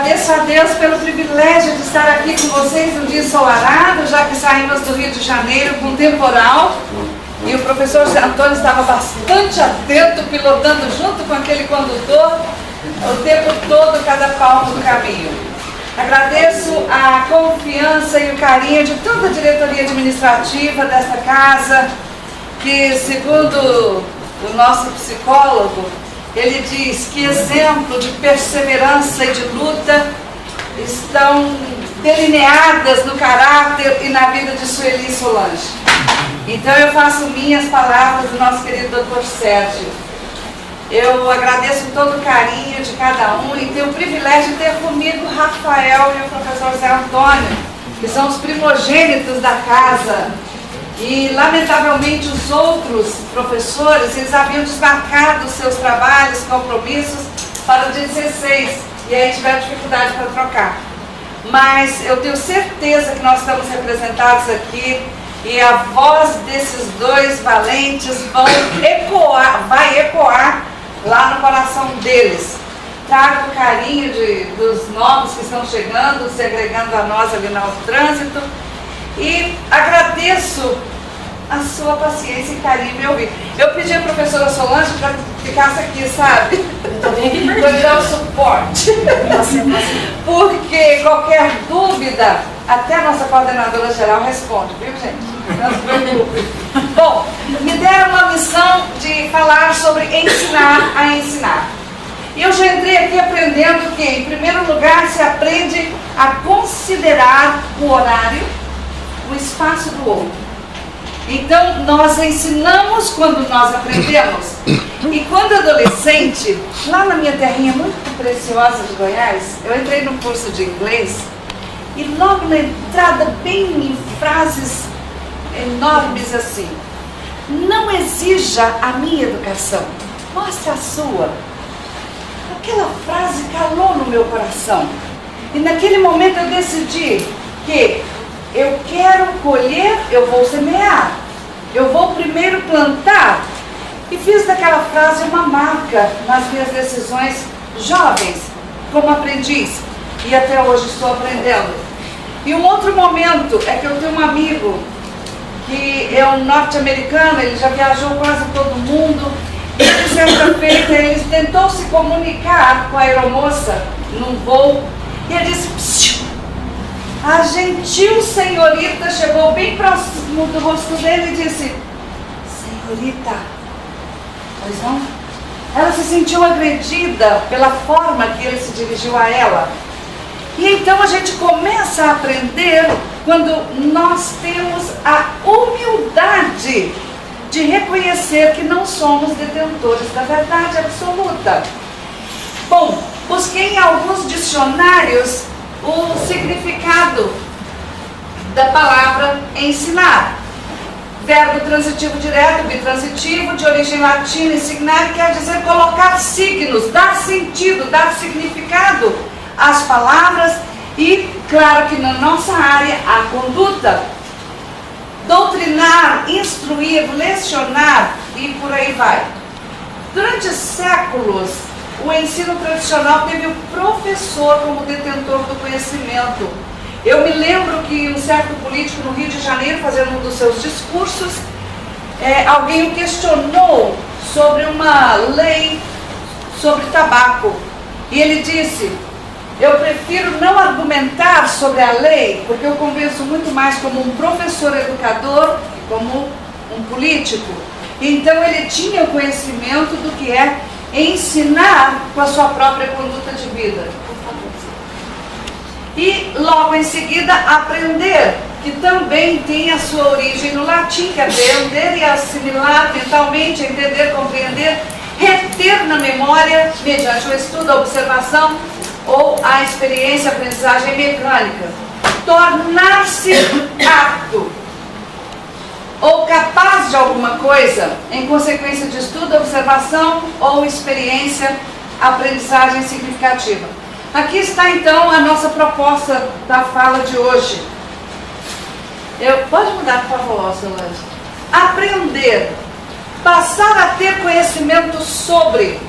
agradeço a Deus pelo privilégio de estar aqui com vocês num dia ensolarado, já que saímos do Rio de Janeiro com temporal. E o professor José Antônio estava bastante atento, pilotando junto com aquele condutor o tempo todo, cada palmo do caminho. Agradeço a confiança e o carinho de toda a diretoria administrativa desta casa, que, segundo o nosso psicólogo, ele diz que exemplo de perseverança e de luta estão delineadas no caráter e na vida de Sueli Solange. Então eu faço minhas palavras do nosso querido Dr. Sérgio. Eu agradeço todo o carinho de cada um e tenho o privilégio de ter comigo o Rafael e o professor Zé Antônio, que são os primogênitos da casa. E, lamentavelmente, os outros professores, eles haviam desmarcado seus trabalhos, compromissos para o dia 16, e aí tiveram dificuldade para trocar. Mas eu tenho certeza que nós estamos representados aqui, e a voz desses dois valentes vai ecoar lá no coração deles. Trago o carinho dos novos que estão chegando, se agregando a nós ali no trânsito. E agradeço a sua paciência e carinho em me ouvir. Eu pedi à professora Solange para que ficasse aqui, sabe? Para me dar o suporte. Porque qualquer dúvida, até a nossa coordenadora geral responde, viu, gente? Não se preocupe. Bom, me deram uma missão de falar sobre ensinar a ensinar. E eu já entrei aqui aprendendo que, em primeiro lugar, se aprende a considerar o horário, o espaço do outro. Então, nós ensinamos quando nós aprendemos. E quando adolescente, lá na minha terrinha muito preciosa de Goiás, eu entrei no curso de inglês e logo na entrada, bem em frases enormes assim: não exija a minha educação, mostre a sua. Aquela frase calou no meu coração. E naquele momento eu decidi que eu quero colher, eu vou semear. Eu vou primeiro plantar. E fiz daquela frase uma marca nas minhas decisões jovens, como aprendiz. E até hoje estou aprendendo. E um outro momento é que eu tenho um amigo que é um norte-americano, ele já viajou quase todo mundo. E certa feita ele tentou se comunicar com a aeromoça num voo. E ele disse: psiu. A gentil senhorita chegou bem próximo do rosto dele e disse: senhorita, pois não? Ela se sentiu agredida pela forma que ele se dirigiu a ela. E então a gente começa a aprender quando nós temos a humildade de reconhecer que não somos detentores da verdade absoluta. Bom, busquei em alguns dicionários o significado da palavra ensinar. Verbo transitivo direto, bitransitivo, de origem latina, ensinar quer dizer colocar signos, dar sentido, dar significado às palavras e, claro que na nossa área, a conduta. Doutrinar, instruir, lecionar e por aí vai. Durante séculos, o ensino tradicional teve o professor como detentor do conhecimento. Eu me lembro que um certo político no Rio de Janeiro, fazendo um dos seus discursos, alguém o questionou sobre uma lei sobre tabaco. E ele disse: eu prefiro não argumentar sobre a lei, porque eu converso muito mais como um professor educador que como um político. Então ele tinha o conhecimento do que é ensinar com a sua própria conduta de vida. E logo em seguida aprender, que também tem a sua origem no latim, que é aprender e assimilar mentalmente, entender, compreender, reter na memória, mediante o estudo, a observação ou a experiência, a aprendizagem mecânica. Tornar-se apto ou capaz de alguma coisa em consequência de estudo, observação ou experiência, aprendizagem significativa. Aqui está então a nossa proposta da fala de hoje. Pode mudar, por favor, Solange. Aprender, passar a ter conhecimento sobre.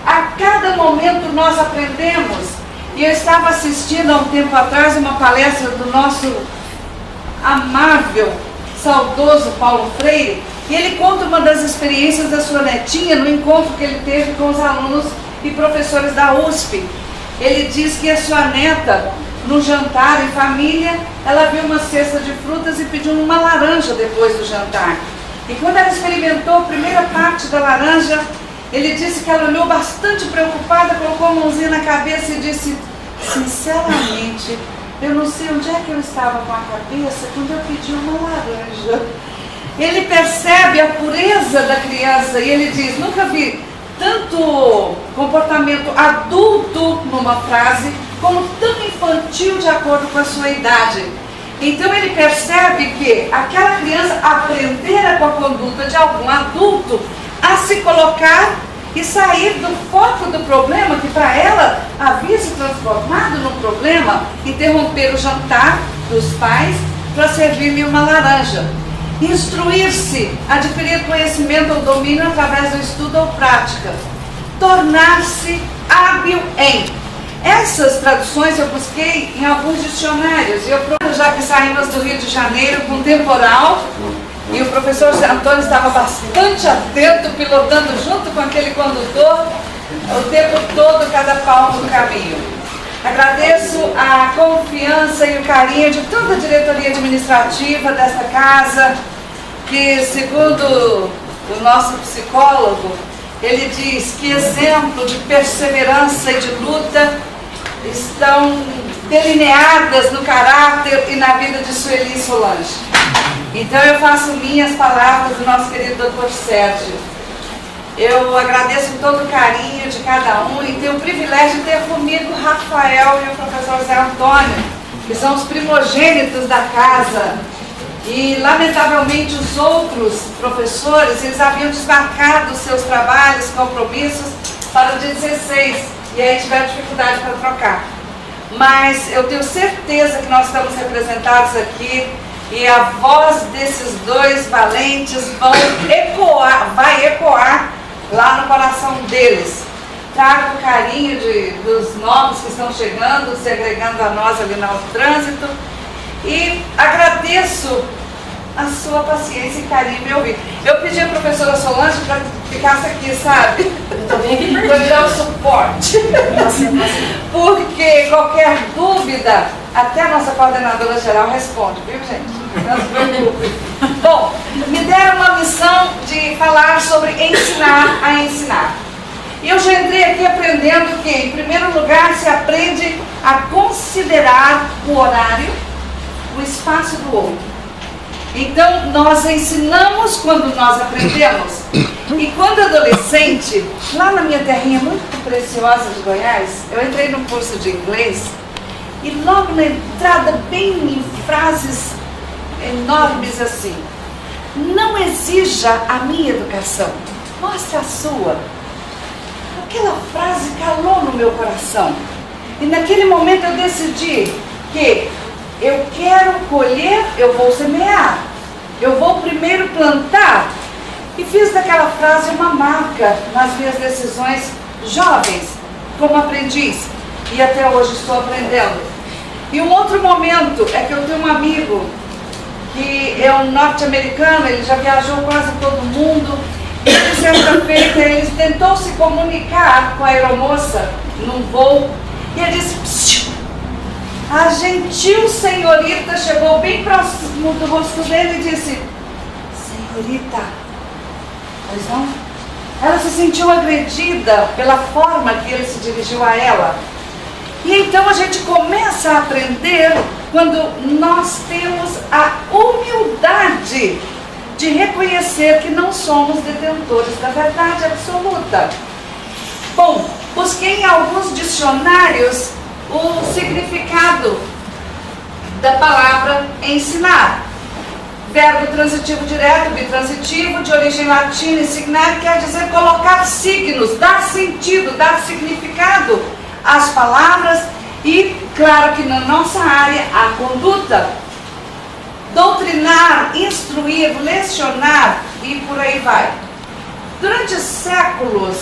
A cada momento nós aprendemos E eu estava assistindo há um tempo atrás uma palestra do nosso amável, saudoso Paulo Freire, e ele conta uma das experiências da sua netinha no encontro que ele teve com os alunos e professores da USP. Ele diz que a sua neta, no jantar em família, ela viu uma cesta de frutas e pediu uma laranja depois do jantar. E quando ela experimentou a primeira parte da laranja, ele disse que ela olhou bastante preocupada, colocou a mãozinha na cabeça e disse: sinceramente, eu não sei onde é que eu estava com a cabeça quando eu pedi uma laranja. Ele percebe a pureza da criança e ele diz: nunca vi tanto comportamento adulto numa frase, como tão infantil de acordo com a sua idade. Então ele percebe que aquela criança aprendera com a conduta de algum adulto a se colocar e sair do foco do problema, que para ela havia se transformado num problema, interromper o jantar dos pais para servir-lhe uma laranja. Instruir-se, adquirir conhecimento ou domínio através do estudo ou prática. Tornar-se hábil em. Essas traduções eu busquei em alguns dicionários. E eu, já que saímos do Rio de Janeiro com temporal, e o professor Antônio estava bastante atento, pilotando junto com aquele condutor o tempo todo, cada palmo do caminho. Agradeço a confiança e o carinho de toda a diretoria administrativa desta casa, que, segundo o nosso psicólogo, ele diz que exemplo de perseverança e de luta estão delineadas no caráter e na vida de Sueli Solange. Então eu faço minhas palavras do nosso querido Dr. Sérgio. Eu agradeço todo o carinho de cada um e tenho o privilégio de ter comigo o Rafael e o professor Zé Antônio, que são os primogênitos da casa. E lamentavelmente os outros professores, eles haviam desmarcado seus trabalhos, compromissos para o dia 16, e aí tiveram dificuldade para trocar. Mas eu tenho certeza que nós estamos representados aqui e a voz desses dois valentes vai ecoar lá no coração deles. Trago o carinho dos novos que estão chegando, se agregando a nós ali no trânsito, e agradeço a sua paciência e carinho em me ouvir. Eu pedi à professora Solange para que ficasse aqui, sabe? Para me dar o suporte. Porque qualquer dúvida, até a nossa coordenadora geral responde, viu, gente? Não se preocupe. Bom, me deram uma missão de falar sobre ensinar a ensinar. E eu já entrei aqui aprendendo que, em primeiro lugar, se aprende a considerar o horário, o espaço do outro. Então, nós ensinamos quando nós aprendemos. E quando adolescente, lá na minha terrinha muito preciosa de Goiás, eu entrei num curso de inglês e logo na entrada, bem em frases enormes assim: não exija a minha educação, mostre a sua. Aquela frase calou no meu coração. E naquele momento eu decidi que eu quero colher, eu vou semear. Eu vou primeiro plantar. E fiz daquela frase uma marca nas minhas decisões jovens, como aprendiz. E até hoje estou aprendendo. E um outro momento é que eu tenho um amigo que é um norte-americano, ele já viajou quase todo mundo. E de certa feita ele tentou se comunicar com a aeromoça num voo. E ele disse: psiu. A gentil senhorita chegou bem próximo do rosto dele e disse: senhorita, pois não? Ela se sentiu agredida pela forma que ele se dirigiu a ela. E então a gente começa a aprender quando nós temos a humildade de reconhecer que não somos detentores da verdade absoluta. Bom, busquei em alguns dicionários o significado da palavra ensinar. Verbo transitivo direto, bitransitivo, de origem latina, insignar, quer dizer colocar signos, dar sentido, dar significado às palavras e, claro que na nossa área, a conduta. Doutrinar, instruir, lecionar e por aí vai. Durante séculos,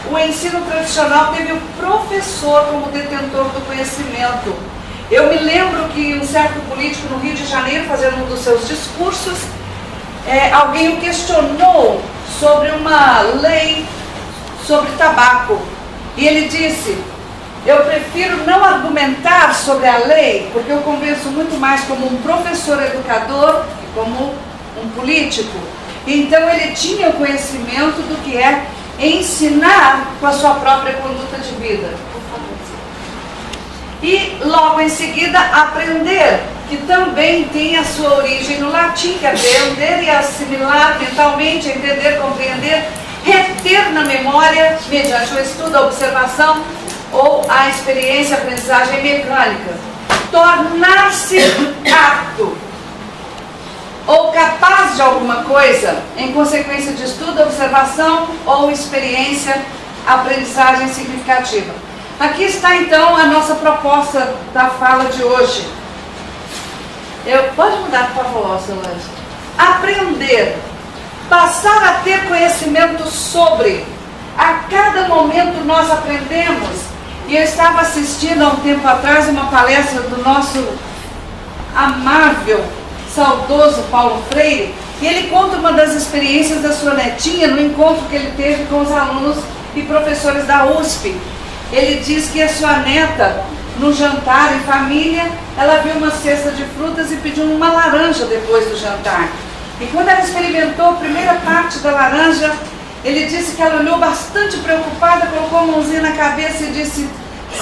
o ensino tradicional teve o professor como detentor do conhecimento. Eu me lembro que um certo político no Rio de Janeiro, fazendo um dos seus discursos, alguém o questionou sobre uma lei sobre tabaco. E ele disse: eu prefiro não argumentar sobre a lei, porque eu converso muito mais como um professor educador que como um político. Então ele tinha o conhecimento do que é ensinar com a sua própria conduta de vida. E logo em seguida aprender, que também tem a sua origem no latim, que é aprender e assimilar mentalmente, entender, compreender, reter na memória mediante o estudo, a observação ou a experiência, a aprendizagem mecânica. Tornar-se apto ou capaz de alguma coisa em consequência de estudo, observação ou experiência, aprendizagem significativa. Aqui está então a nossa proposta da fala de hoje. Pode mudar, por favor, Solange. Aprender, passar a ter conhecimento sobre. A cada momento nós aprendemos. E eu estava assistindo há um tempo atrás uma palestra do nosso amável, saudoso Paulo Freire, e ele conta uma das experiências da sua netinha no encontro que ele teve com os alunos e professores da USP. Ele diz que a sua neta, no jantar em família, ela viu uma cesta de frutas e pediu uma laranja depois do jantar. E quando ela experimentou a primeira parte da laranja, ele disse que ela olhou bastante preocupada, colocou a mãozinha na cabeça e disse: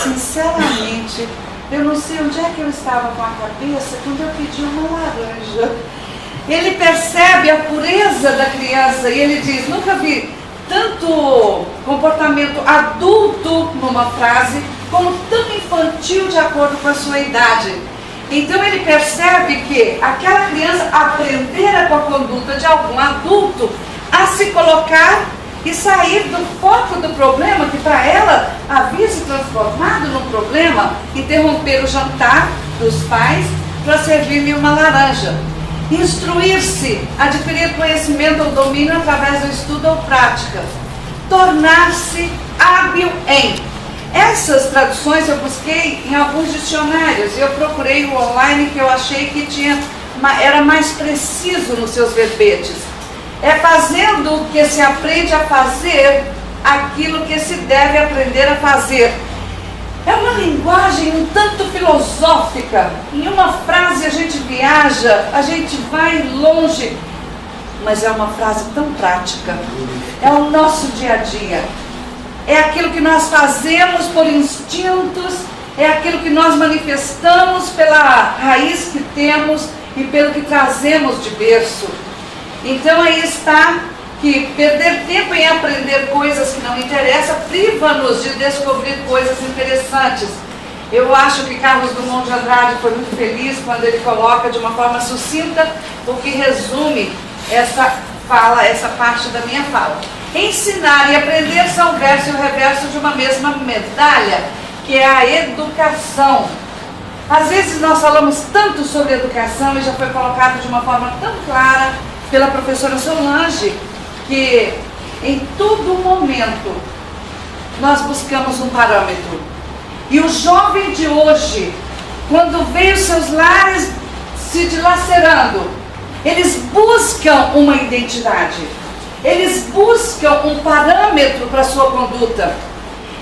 sinceramente, eu não sei onde é que eu estava com a cabeça quando eu pedi uma laranja. Ele percebe a pureza da criança e ele diz: nunca vi tanto comportamento adulto numa frase, como tão infantil de acordo com a sua idade. Então ele percebe que aquela criança aprendera com a conduta de algum adulto a se colocar e sair do foco do problema, que para ela havia se transformado num problema, interromper o jantar dos pais para servir-lhe uma laranja. Instruir-se, adquirir conhecimento ou domínio através do estudo ou prática. Tornar-se hábil em. Essas traduções eu busquei em alguns dicionários e eu procurei o online, que eu achei que era mais preciso nos seus verbetes. É fazendo que se aprende a fazer aquilo que se deve aprender a fazer. É uma linguagem um tanto filosófica. Em uma frase a gente viaja, a gente vai longe, mas é uma frase tão prática. É o nosso dia a dia. É aquilo que nós fazemos por instintos, é aquilo que nós manifestamos pela raiz que temos e pelo que trazemos de berço. Então aí está que perder tempo em aprender coisas que não interessam priva-nos de descobrir coisas interessantes. Eu acho que Carlos Drummond de Andrade foi muito feliz quando ele coloca de uma forma sucinta o que resume essa parte da minha fala. Ensinar e aprender são o verso e o reverso de uma mesma medalha, que é a educação. Às vezes nós falamos tanto sobre educação e já foi colocado de uma forma tão clara pela professora Solange, que em todo momento nós buscamos um parâmetro. E o jovem de hoje, quando vê os seus lares se dilacerando, eles buscam uma identidade, eles buscam um parâmetro para a sua conduta.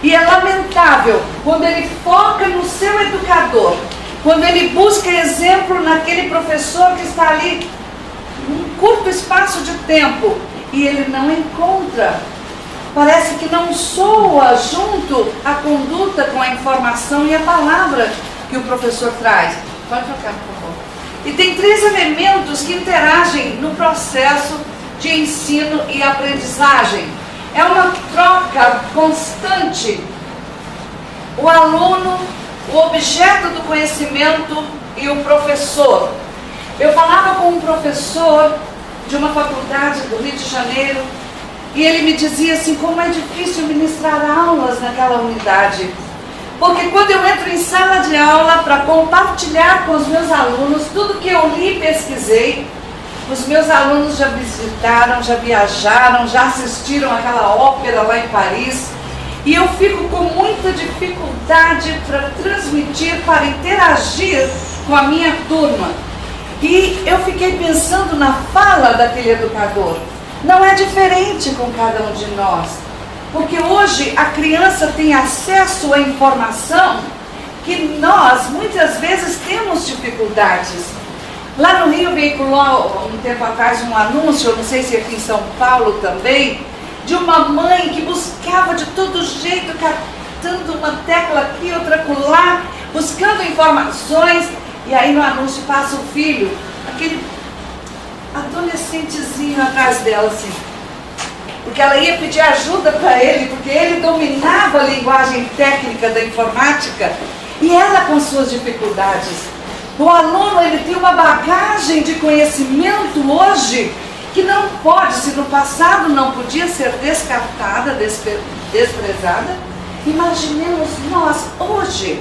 E é lamentável quando ele foca no seu educador, quando ele busca exemplo naquele professor que está ali num curto espaço de tempo e ele não encontra. Parece que não soa junto a conduta com a informação e a palavra que o professor traz. Pode trocar, por favor. E tem 3 elementos que interagem no processo de ensino e aprendizagem. É uma troca constante. O aluno, o objeto do conhecimento e o professor. Eu falava com um professor de uma faculdade do Rio de Janeiro e ele me dizia assim, como é difícil ministrar aulas naquela unidade. Porque quando eu entro em sala de aula para compartilhar com os meus alunos tudo que eu li e pesquisei, os meus alunos já visitaram, já viajaram, já assistiram aquela ópera lá em Paris, E eu fico com muita dificuldade para transmitir, para interagir com a minha turma. E eu fiquei pensando na fala daquele educador. Não é diferente com cada um de nós. Porque hoje a criança tem acesso à informação que nós muitas vezes temos dificuldades. Lá no Rio veiculou um tempo atrás um anúncio, eu não sei se aqui em São Paulo também, de uma mãe que buscava de todo jeito, catando uma tecla aqui, outra acolá, buscando informações, e aí no anúncio passa o filho, aquele adolescentezinho atrás dela, assim. Porque ela ia pedir ajuda para ele, porque ele dominava a linguagem técnica da informática, e ela com suas dificuldades. O aluno, ele tem uma bagagem de conhecimento hoje, que não pode, se no passado não podia ser descartada, desprezada, imaginemos nós hoje.